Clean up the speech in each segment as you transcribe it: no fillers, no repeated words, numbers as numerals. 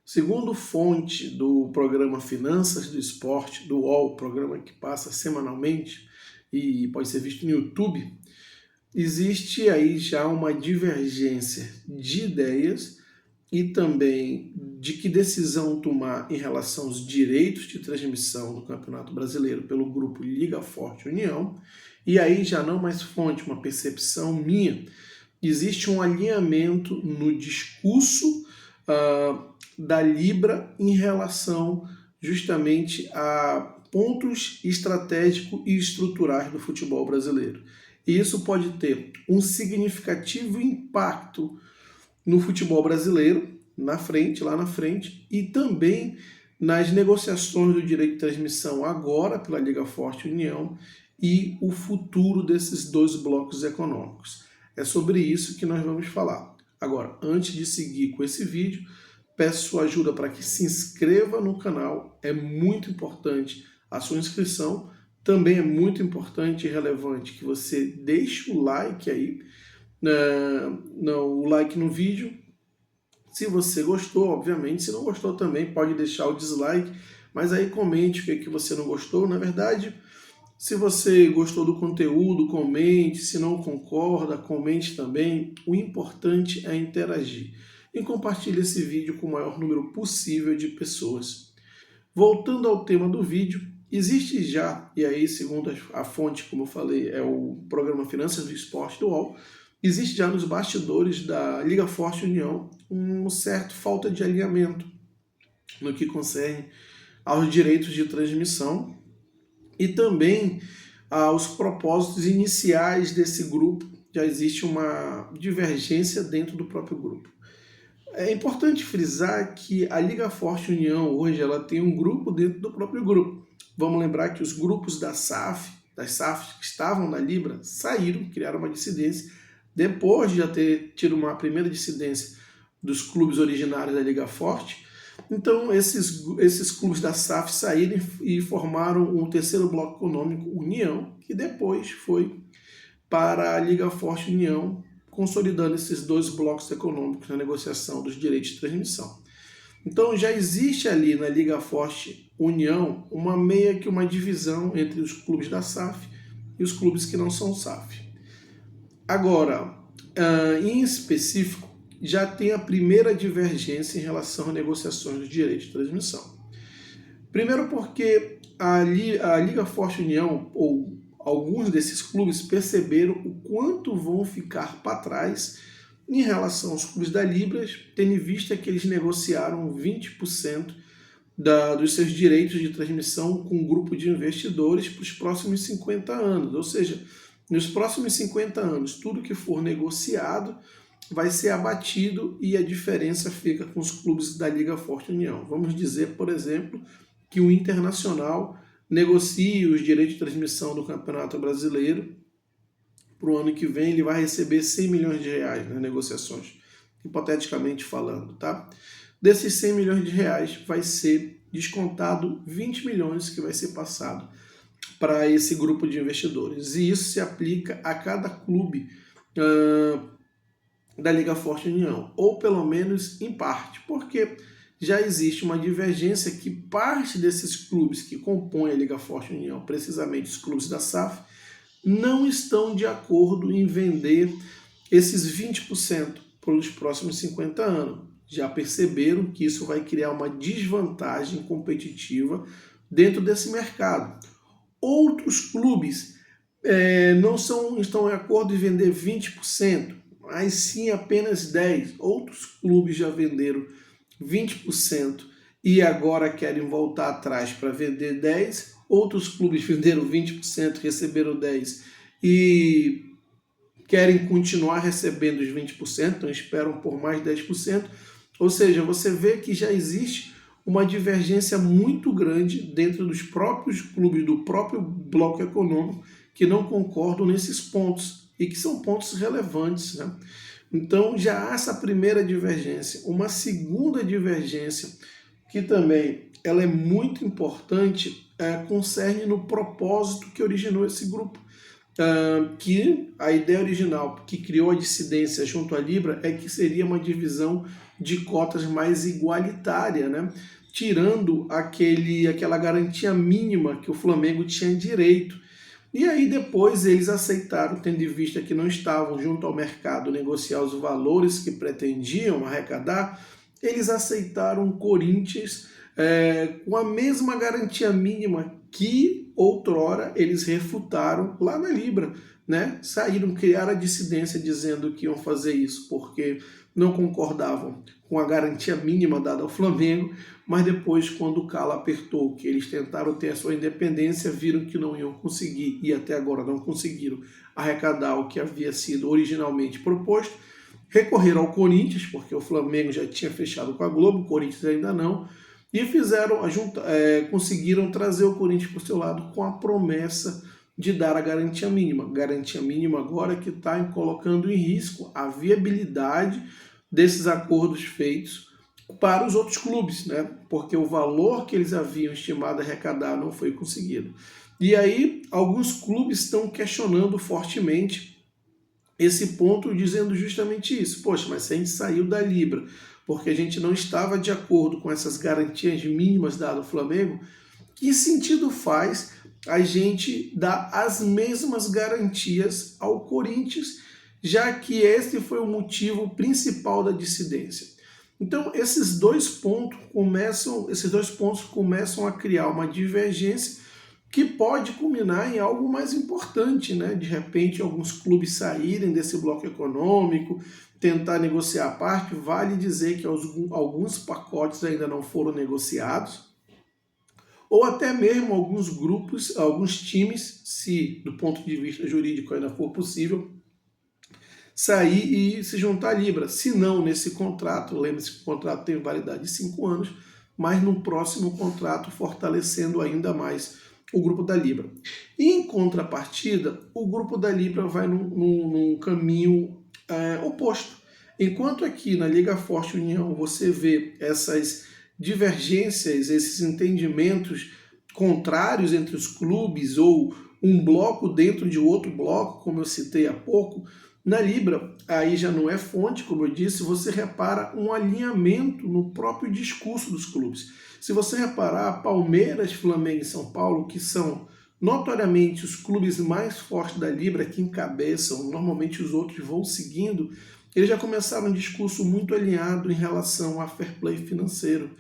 Segundo fonte do programa Finanças do Esporte, do UOL, programa que passa semanalmente e pode ser visto no YouTube, existe aí já uma divergência de ideias e também de que decisão tomar em relação aos direitos de transmissão do Campeonato Brasileiro pelo grupo Liga Forte União. E aí já não mais fonte, uma percepção minha, existe um alinhamento no discurso da Libra em relação justamente a pontos estratégicos e estruturais do futebol brasileiro. E isso pode ter um significativo impacto no futebol brasileiro, lá na frente, e também nas negociações do direito de transmissão agora pela Liga Forte União e o futuro desses dois blocos econômicos. É sobre isso que nós vamos falar. Agora, antes de seguir com esse vídeo, peço sua ajuda para que se inscreva no canal, é muito importante a sua inscrição, também é muito importante e relevante que você deixe o like aí, o like no vídeo, se você gostou, obviamente, se não gostou também pode deixar o dislike, mas aí comente o que você não gostou, na verdade, se você gostou do conteúdo, comente, se não concorda, comente também, o importante é interagir. E compartilhe esse vídeo com o maior número possível de pessoas. Voltando ao tema do vídeo, existe já, e aí segundo a fonte, como eu falei, é o programa Finanças do Esporte do UOL, existe já nos bastidores da Liga Forte União uma certa falta de alinhamento no que concerne aos direitos de transmissão e também aos propósitos iniciais desse grupo. Já existe uma divergência dentro do próprio grupo. É importante frisar que a Liga Forte União hoje ela tem um grupo dentro do próprio grupo. Vamos lembrar que os grupos das SAFs que estavam na Libra saíram, criaram uma dissidência, depois de já ter tido uma primeira dissidência dos clubes originários da Liga Forte. Então esses clubes da SAF saíram e formaram um terceiro bloco econômico, União, que depois foi para a Liga Forte União, consolidando esses dois blocos econômicos na negociação dos direitos de transmissão. Então já existe ali na Liga Forte União meio que uma divisão entre os clubes da SAF e os clubes que não são SAF. Agora, em específico, já tem a primeira divergência em relação às negociações dos direitos de transmissão. Primeiro porque a Liga Forte União, ou alguns desses clubes, perceberam o quanto vão ficar para trás em relação aos clubes da Libra, tendo em vista que eles negociaram 20% dos seus direitos de transmissão com um grupo de investidores para os próximos 50 anos. Ou seja, nos próximos 50 anos, tudo que for negociado vai ser abatido e a diferença fica com os clubes da Liga Forte União. Vamos dizer, por exemplo, que o Internacional negocie os direitos de transmissão do Campeonato Brasileiro. Para o ano que vem ele vai receber 100 milhões de reais nas negociações, hipoteticamente falando, tá? Desses 100 milhões de reais vai ser descontado 20 milhões que vai ser passado para esse grupo de investidores. E isso se aplica a cada clube da Liga Forte União, ou pelo menos em parte, porque já existe uma divergência que parte desses clubes que compõem a Liga Forte União, precisamente os clubes da SAF, não estão de acordo em vender esses 20% pelos próximos 50 anos. Já perceberam que isso vai criar uma desvantagem competitiva dentro desse mercado. Outros clubes não estão de acordo em vender 20%, mas sim apenas 10%. Outros clubes já venderam 20% e agora querem voltar atrás para vender 10%. Outros clubes venderam 20%, receberam 10% e querem continuar recebendo os 20%, então esperam por mais 10%. Ou seja, você vê que já existe uma divergência muito grande dentro dos próprios clubes, do próprio bloco econômico, que não concordam nesses pontos e que são pontos relevantes, né? Então já há essa primeira divergência. Uma segunda divergência, que também ela é muito importante, concerne no propósito que originou esse grupo. Que a ideia original que criou a dissidência junto à Libra é que seria uma divisão de cotas mais igualitária, né? Tirando aquela garantia mínima que o Flamengo tinha direito. E aí depois eles aceitaram, tendo em vista que não estavam junto ao mercado negociar os valores que pretendiam arrecadar, eles aceitaram o Corinthians com a mesma garantia mínima que outrora eles refutaram lá na Libra, né? Saíram, criaram a dissidência dizendo que iam fazer isso porque não concordavam com a garantia mínima dada ao Flamengo, mas depois, quando o calo apertou, que eles tentaram ter a sua independência, viram que não iam conseguir, e até agora não conseguiram arrecadar o que havia sido originalmente proposto, recorreram ao Corinthians, porque o Flamengo já tinha fechado com a Globo, o Corinthians ainda não, e conseguiram trazer o Corinthians para o seu lado com a promessa de dar a garantia mínima. Garantia mínima agora que está colocando em risco a viabilidade desses acordos feitos para os outros clubes, né? Porque o valor que eles haviam estimado arrecadar não foi conseguido. E aí, alguns clubes estão questionando fortemente esse ponto, dizendo justamente isso. Poxa, mas se a gente saiu da Libra porque a gente não estava de acordo com essas garantias mínimas dadas ao Flamengo, que sentido faz a gente dar as mesmas garantias ao Corinthians, já que esse foi o motivo principal da dissidência? Então, esses dois pontos começam a criar uma divergência que pode culminar em algo mais importante, né? De repente, alguns clubes saírem desse bloco econômico, tentar negociar a parte. Vale dizer que alguns pacotes ainda não foram negociados, ou até mesmo alguns grupos, alguns times, se do ponto de vista jurídico ainda for possível, sair e se juntar à Libra. Se não, nesse contrato, lembre-se que o contrato tem validade de 5 anos, mas no próximo contrato fortalecendo ainda mais o grupo da Libra. E em contrapartida, o grupo da Libra vai num caminho oposto. Enquanto aqui na Liga Forte União você vê essas divergências, esses entendimentos contrários entre os clubes ou um bloco dentro de outro bloco, como eu citei há pouco, na Libra, aí já não é fonte, como eu disse, você repara um alinhamento no próprio discurso dos clubes. Se você reparar, Palmeiras, Flamengo e São Paulo, que são notoriamente os clubes mais fortes da Libra, que encabeçam, normalmente os outros vão seguindo, eles já começaram um discurso muito alinhado em relação a fair play financeiro.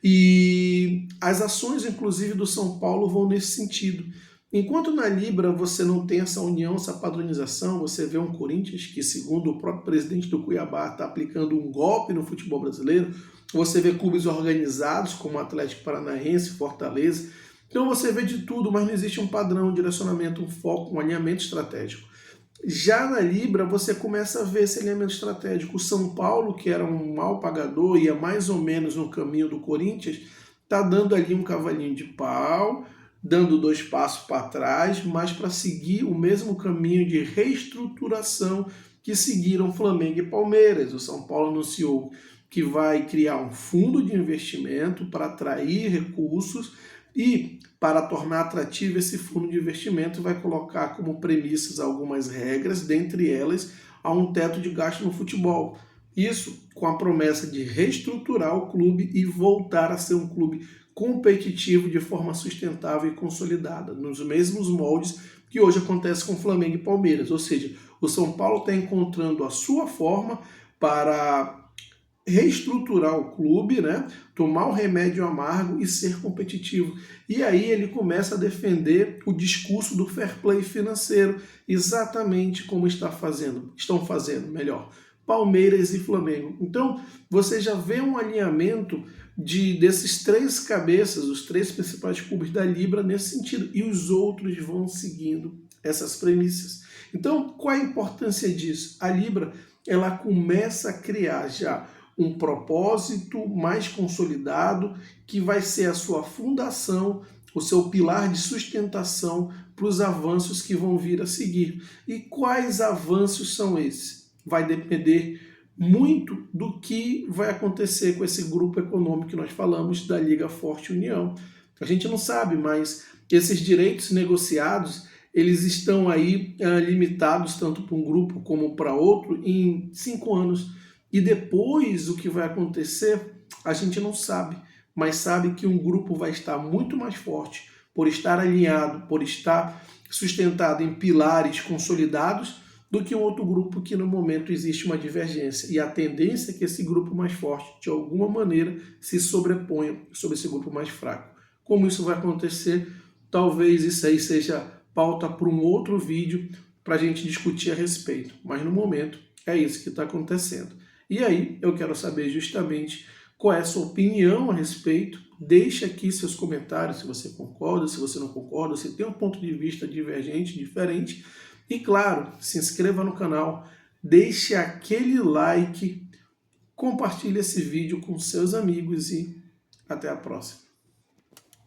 E as ações, inclusive, do São Paulo vão nesse sentido. Enquanto na Libra você não tem essa união, essa padronização, você vê um Corinthians que, segundo o próprio presidente do Cuiabá, está aplicando um golpe no futebol brasileiro, você vê clubes organizados como Atlético Paranaense, Fortaleza, então você vê de tudo, mas não existe um padrão, um direcionamento, um foco, um alinhamento estratégico. Já na Libra você começa a ver esse alinhamento estratégico. O São Paulo, que era um mau pagador, ia mais ou menos no caminho do Corinthians, está dando ali um cavalinho de pau, dando 2 passos para trás, mas para seguir o mesmo caminho de reestruturação que seguiram Flamengo e Palmeiras. O São Paulo anunciou que vai criar um fundo de investimento para atrair recursos e, para tornar atrativo esse fundo de investimento, vai colocar como premissas algumas regras, dentre elas, há um teto de gasto no futebol. Isso com a promessa de reestruturar o clube e voltar a ser um clube competitivo de forma sustentável e consolidada, nos mesmos moldes que hoje acontece com Flamengo e Palmeiras. Ou seja, o São Paulo está encontrando a sua forma para reestruturar o clube, né? Tomar o remédio amargo e ser competitivo. E aí ele começa a defender o discurso do fair play financeiro, exatamente como estão fazendo, melhor, Palmeiras e Flamengo. Então, você já vê um alinhamento desses 3 cabeças, os 3 principais clubes da Libra nesse sentido, e os outros vão seguindo essas premissas. Então, qual é a importância disso? A Libra, ela começa a criar já um propósito mais consolidado, que vai ser a sua fundação, o seu pilar de sustentação para os avanços que vão vir a seguir. E quais avanços são esses? Vai depender muito do que vai acontecer com esse grupo econômico que nós falamos da Liga Forte União. A gente não sabe, mas esses direitos negociados, eles estão aí limitados tanto para um grupo como para outro em 5 anos. e depois o que vai acontecer, a gente não sabe, mas sabe que um grupo vai estar muito mais forte por estar alinhado, por estar sustentado em pilares consolidados, do que um outro grupo que no momento existe uma divergência. E a tendência é que esse grupo mais forte, de alguma maneira, se sobreponha sobre esse grupo mais fraco. Como isso vai acontecer? Talvez isso aí seja pauta para um outro vídeo para a gente discutir a respeito. Mas no momento é isso que está acontecendo. E aí eu quero saber justamente qual é a sua opinião a respeito. Deixe aqui seus comentários se você concorda, se você não concorda, se tem um ponto de vista divergente, diferente. E claro, se inscreva no canal, deixe aquele like, compartilhe esse vídeo com seus amigos e até a próxima.